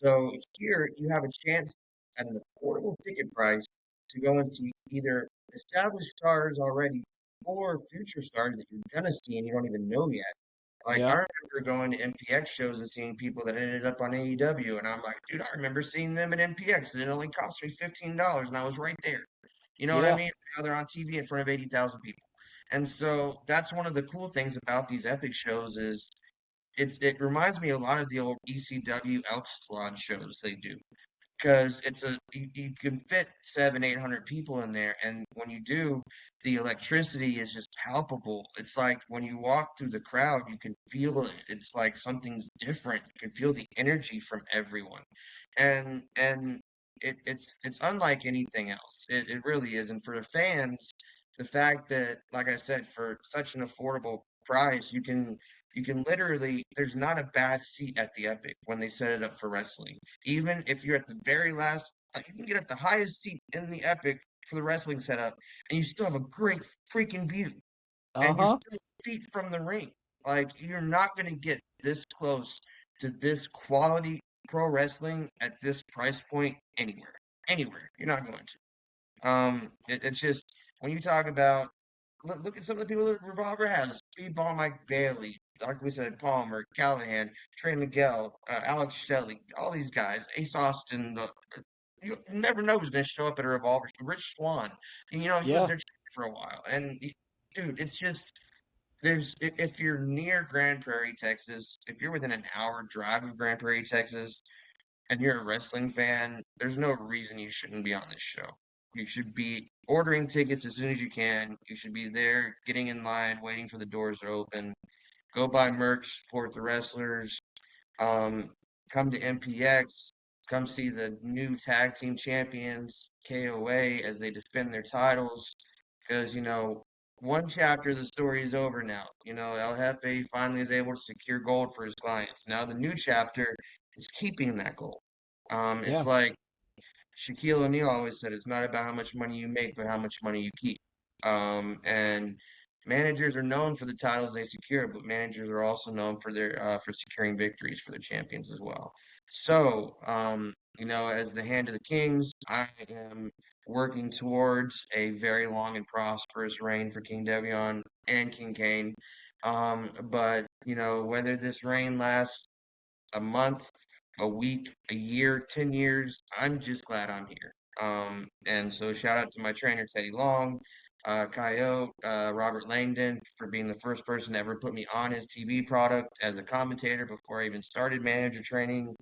So here you have a chance at an affordable ticket price to go and see either established stars already or future stars that you're gonna see and you don't even know yet. Like I Yeah, remember going to MPX shows and seeing people that ended up on AEW, and I'm like, dude, I remember seeing them at MPX, and it only cost me $15, and I was right there. You know what I yeah, mean? Now they're on TV in front of 80,000 people, and so that's one of the cool things about these epic shows is it reminds me a lot of the old ECW Elks Squad shows they do because you can fit 700-800 people in there, and when you do, the electricity is just palpable. It's like when you walk through the crowd, you can feel it. It's like something's different. You can feel the energy from everyone, and it's unlike anything else. It really is. And for the fans, the fact that, like I said, for such an affordable price, you can literally, there's not a bad seat at the Epic when they set it up for wrestling. Even if you're at the very last, like you can get at the highest seat in the Epic for the wrestling setup, and you still have a great freaking view, uh and you're huh. still feet from the ring. Like you're not gonna get this close to this quality pro wrestling at this price point anywhere. Anywhere, you're not going to. It's just when you talk about look at some of the people that Revolver has. Speedball Mike Bailey, like we said, Palmer, Callahan, Trey Miguel, Alex Shelley, all these guys, Ace Austin. You never know who's going to show up at a Revolver. Rich Swan, he was Yeah. their champion for a while. And dude, it's just if you're near Grand Prairie, Texas, if you're within an hour drive of Grand Prairie, Texas, and you're a wrestling fan, there's no reason you shouldn't be on this show. You should be ordering tickets as soon as you can. You should be there, getting in line, waiting for the doors to open. Go buy merch, support the wrestlers. Um, Come to MPX. Come see the new tag team champions, KOA, as they defend their titles. Because, one chapter of the story is over now. El Jefe finally is able to secure gold for his clients. Now the new chapter is keeping that gold. It's Yeah. like Shaquille O'Neal always said, it's not about how much money you make, but how much money you keep. And managers are known for the titles they secure, but managers are also known for their for securing victories for their champions as well. So, as the hand of the Kings, I am working towards a very long and prosperous reign for King Devion and King Kane. But whether this reign lasts a month, a week, a year, 10 years. I'm just glad I'm here. And so shout out to my trainer, Teddy Long, Coyote, Robert Langdon for being the first person to ever put me on his TV product as a commentator before I even started manager training.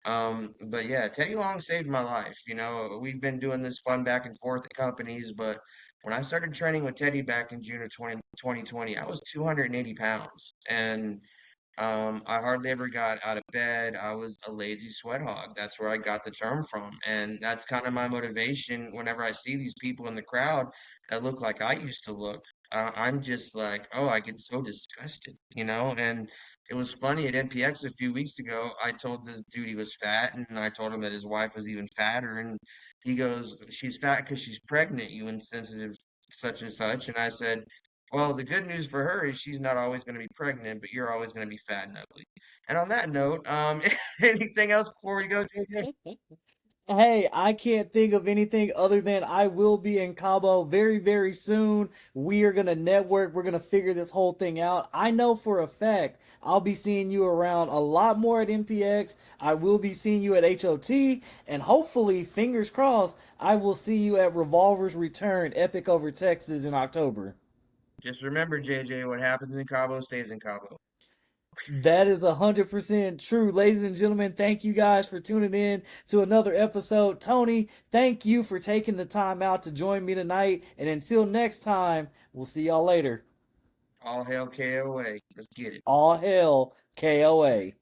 But yeah, Teddy Long saved my life. You know, we've been doing this fun back and forth at companies, but when I started training with Teddy back in June of 2020, I was 280 pounds. And I hardly ever got out of bed. I was a lazy sweat hog. That's where I got the term from. And that's kind of my motivation whenever I see these people in the crowd that look like I used to look. I'm just like, oh, I get so disgusted, you know? And it was funny at NPX a few weeks ago. I told this dude he was fat, and I told him that his wife was even fatter. And he goes, she's fat because she's pregnant, you insensitive such and such. And I said, well, the good news for her is she's not always going to be pregnant, but you're always going to be fat and ugly. And on that note, anything else before we go, JJ? Hey, I can't think of anything other than I will be in Cabo very, very soon. We are going to network. We're going to figure this whole thing out. I know for a fact I'll be seeing you around a lot more at MPX. I will be seeing you at HOT. And hopefully, fingers crossed, I will see you at Revolver's Return Epic over Texas in October. Just remember, JJ, what happens in Cabo stays in Cabo. That is 100% true. Ladies and gentlemen, thank you guys for tuning in to another episode. Tony, thank you for taking the time out to join me tonight. And until next time, we'll see y'all later. All hail KOA. Let's get it. All hail KOA.